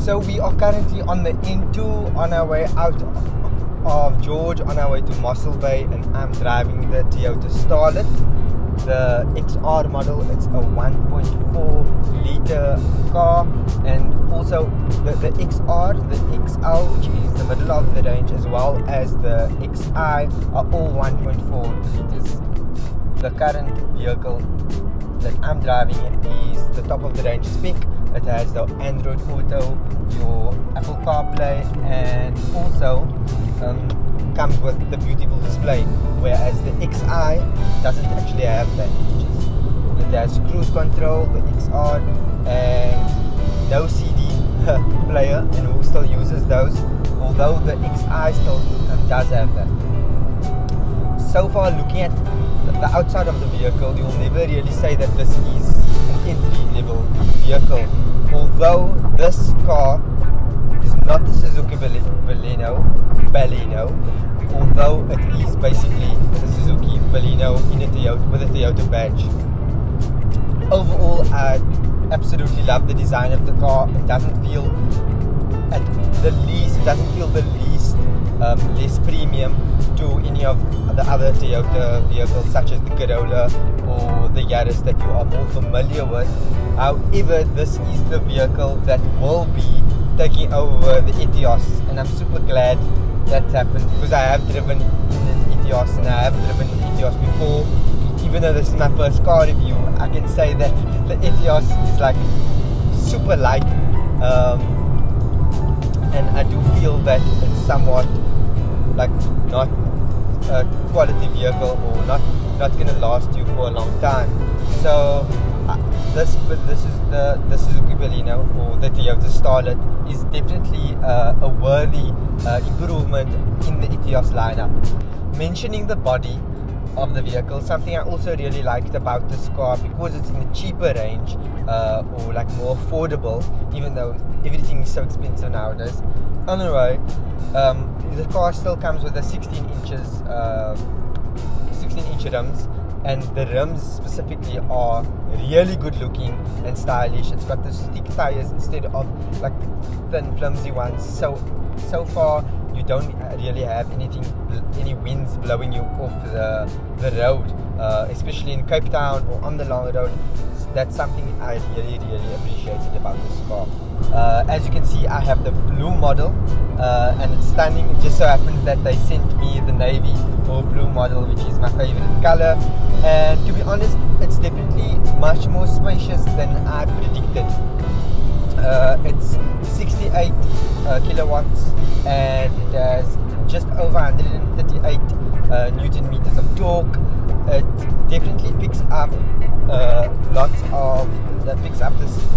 So we are currently on the N2 on our way out of George, on our way to Mossel Bay, and I'm driving the Toyota Starlet, the XR model. It's a 1.4 litre car, and also the XR, the XL, which is the middle of the range, as well as the XI are all 1.4 litres. The current vehicle that I'm driving is the top of the range spec. It has the Android Auto, your Apple CarPlay, and also comes with the beautiful display, whereas the XI doesn't actually have that features. It has cruise control, the XR, and no CD player, and who still uses those, although the XI still does have that. So far, looking at the outside of the vehicle, you'll never really say that this is an entry-level vehicle. Although this car is not the Suzuki Baleno, although it is basically the Suzuki Baleno in a Toyota, with a Toyota badge. Overall, I absolutely love the design of the car. It doesn't feel the least less premium to any of the other Toyota vehicles, such as the Corolla or the Yaris that you are more familiar with. However, this is the vehicle that will be taking over the Etios, and I'm super glad that's happened, because I have driven an Etios and I have driven an Etios before. Even though this is my first car review, I can say that the Etios is like super light, and I do feel that it's somewhat like not a quality vehicle, or not gonna last you for a long time. So this is the Suzuki Baleno, or the Toyota Starlet, is definitely a worthy improvement in the Etios lineup. Mentioning the body of the vehicle, something I also really liked about this car, because it's in the cheaper range, or like more affordable, even though everything is so expensive nowadays on the road. The car still comes with a 16 inch rims, and the rims specifically are really good looking and stylish. It's got the stick tires instead of like thin flimsy ones. So far you don't really have any winds blowing you off the road, especially in Cape Town or on the long road. That's something I really appreciated about this car. As you can see, I have the blue model, and it's stunning. It just so happens that they sent me the navy or blue model, which is my favorite color, and to be honest, it's definitely much more spacious than I predicted. It's 68 kilowatts, and it has just over 138 Newton meters of torque. It definitely picks up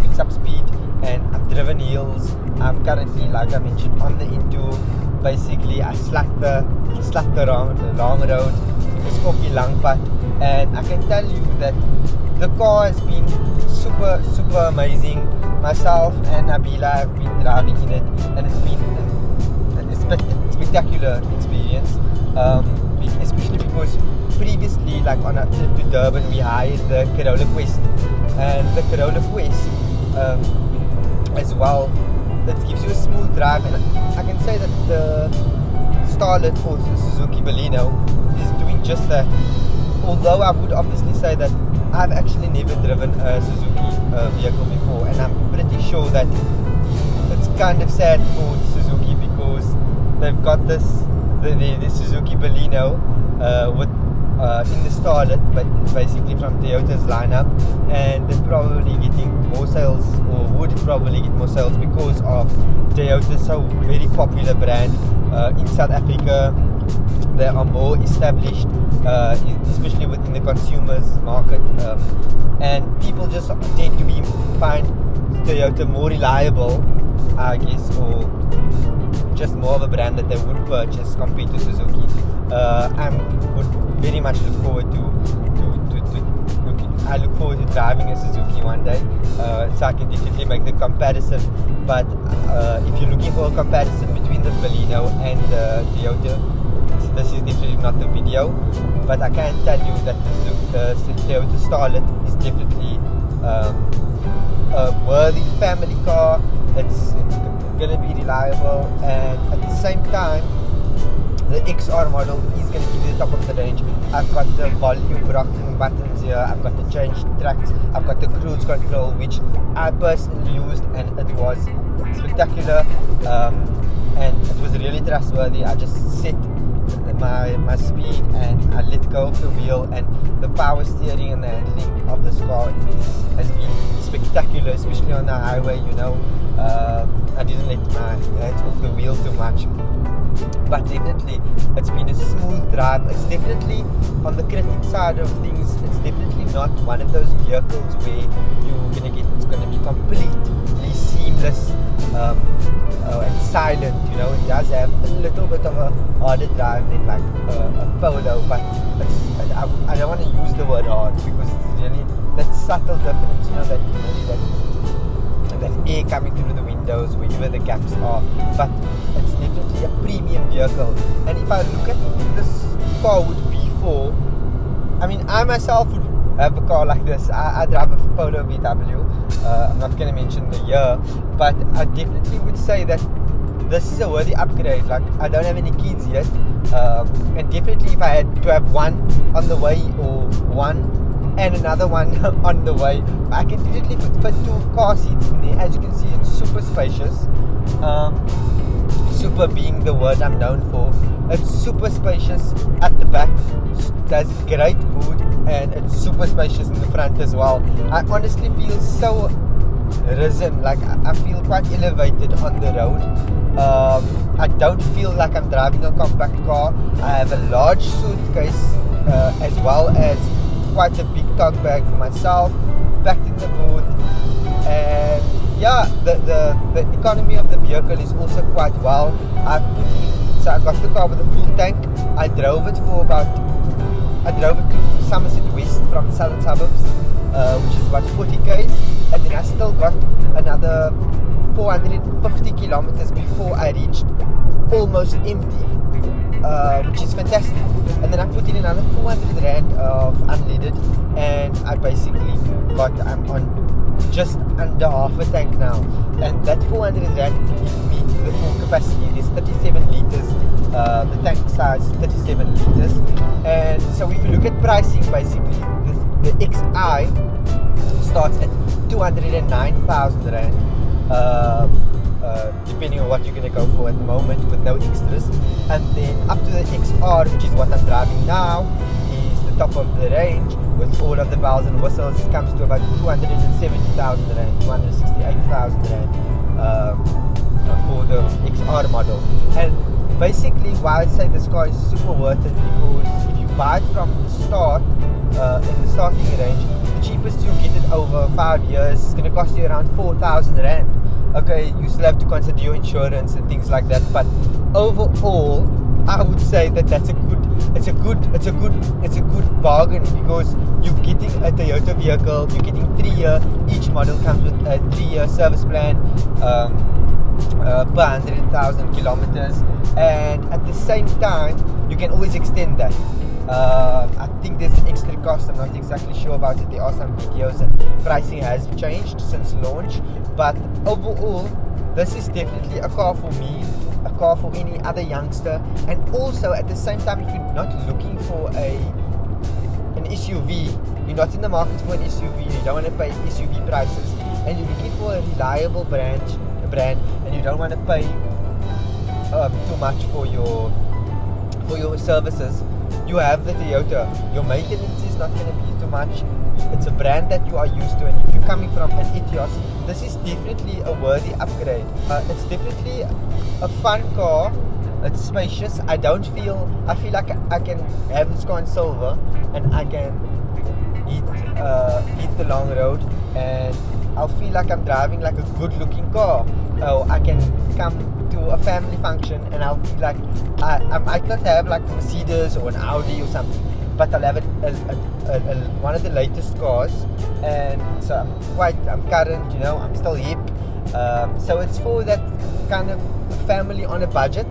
picks up speed, and I've driven hills. I'm currently, like I mentioned, on the N2. Basically, I slacked the long road, it's Kopi Langpad, and I can tell you that the car has been super amazing. Myself and Nabila have been driving in it, and it's been a spectacular experience, especially because previously, like on a trip to Durban, we hired the Corolla Quest, and the Corolla Quest as well, it gives you a smooth drive, and I can say that the Starlet, or the Suzuki Baleno, is doing just that. Although I would obviously say that I've actually never driven a Suzuki vehicle before, and I'm pretty sure that it's kind of sad for Suzuki, because they've got the Suzuki Baleno in the Starlet, but basically from Toyota's lineup, and they're probably getting more sales, or would probably get more sales, because of Toyota's so very popular brand in South Africa. They are more established, especially within the consumers market, and people just tend to find Toyota more reliable, I guess, or just more of a brand that they would purchase compared to Suzuki. I would very much look forward to driving a Suzuki one day, so I can definitely make the comparison. But if you're looking for a comparison between the Baleno and the Toyota, this is definitely not the video, but I can tell you that the Toyota Starlet is definitely a worthy family car. It's going to be reliable, and at the same time the XR model is going to give you the top of the range. I've got the volume rocking buttons here, I've got the change tracks, I've got the cruise control, which I personally used and it was spectacular, and it was really trustworthy. I just set my speed and I let go of the wheel, and the power steering and the handling of this car has been spectacular, especially on the highway. You know, I didn't let my hands off the wheel too much, but definitely it's been a smooth drive. It's definitely on the critic side of things, it's definitely not one of those vehicles where you're gonna get it's gonna be completely seamless and silent. You know, it does have a little bit of a harder drive than like a Polo, but I don't want to use the word hard because it's really that subtle difference. You know, that air coming through the windows wherever the gaps are, but it's definitely a premium vehicle. And if I look at what this car would be for, I mean, I myself would have a car like this. I drive a Polo VW. I'm not going to mention the year, but I definitely would say that this is a worthy upgrade. Like, I don't have any kids yet, and definitely if I had to have one on the way or one and another one on the way, I can definitely fit 2 car seats in there. As you can see, it's super spacious. Super being the word I'm known for. It's super spacious at the back, does great food, and it's super spacious in the front as well. I honestly feel so risen, like I feel quite elevated on the road. I don't feel like I'm driving a compact car. I have a large suitcase as well as quite a big tug bag for myself, packed in the boot, and yeah, the economy of the vehicle is also quite well. So I got the car with a full tank. I drove it to Somerset West from the southern suburbs, which is about 40 k's, and then I still got another 450 kilometers before I reached almost empty, which is fantastic. And then I put in another 400 rand of unleaded, and I basically I'm on just under half a tank now, and that 400 rand gives me the full capacity. There's 37 liters, the tank size 37 liters, and so if you look at pricing, basically the XI starts at 209,000 rand, depending on what you're going to go for at the moment with no extras, and then up to the XR, which is what I'm driving now, is the top of the range with all of the bells and whistles. It comes to about 270,000 rand, 268,000 rand for the XR model. And basically why I say this car is super worth it, because if you buy it from the start, in the starting range, the cheapest you get it over 5 years is going to cost you around 4,000 rand. Okay, you still have to consider your insurance and things like that, but overall I would say that it's a good bargain, because you're getting a Toyota vehicle, you're getting 3-year, each model comes with a 3-year service plan per 100,000 kilometers, and at the same time you can always extend that. I think there's an extra cost, I'm not exactly sure about it. There are some videos and pricing has changed since launch, but overall this is definitely a car for me, a car for any other youngster. And also at the same time, if you're not looking for an SUV, you're not in the market for an SUV, you don't want to pay SUV prices, and you're looking for a reliable brand, and you don't want to pay too much for your services, you have the Toyota. Your maintenance is not going to be too much. It's a brand that you are used to, and if you're coming from an Etios, this is definitely a worthy upgrade. It's definitely a fun car. It's spacious. I feel like I can have this car in silver, and I can hit the long road, and I'll feel like I'm driving like a good looking car. Or I can come to a family function and I'll feel like I might not have like a Mercedes or an Audi or something, but I'll have one of the latest cars, and so I'm current, you know, I'm still hip, so it's for that kind of family on a budget.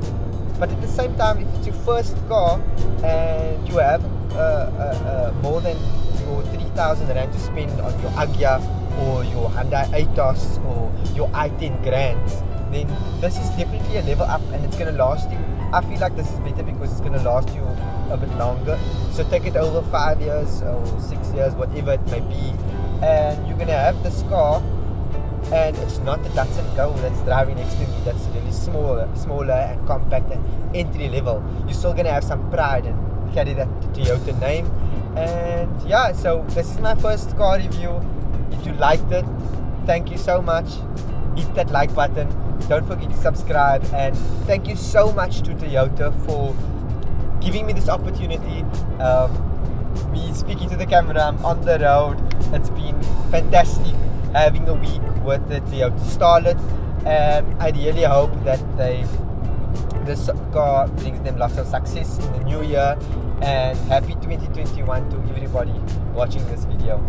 But at the same time, if it's your first car and you have more than 3,000 rand to spend on your Agya or your Hyundai Atos or your i10 Grands, then this is definitely a level up, and it's going to last you. I feel like this is better because it's going to last you a bit longer. So take it over 5 years or 6 years, whatever it may be, and you're going to have this car. And it's not the Datsun Go that's driving next to me, that's really smaller and compact and entry level. You're still going to have some pride and carry that Toyota name. And yeah, so this is my first car review. If you liked it, thank you so much. Hit that like button, don't forget to subscribe, and thank you so much to Toyota for giving me this opportunity. Me speaking to the camera, I'm on the road. It's been fantastic having a week with the Toyota Starlet, and I really hope that this car brings them lots of success in the new year, and happy 2021 to everybody watching this video.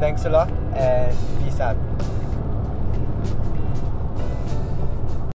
Thanks a lot, and peace out.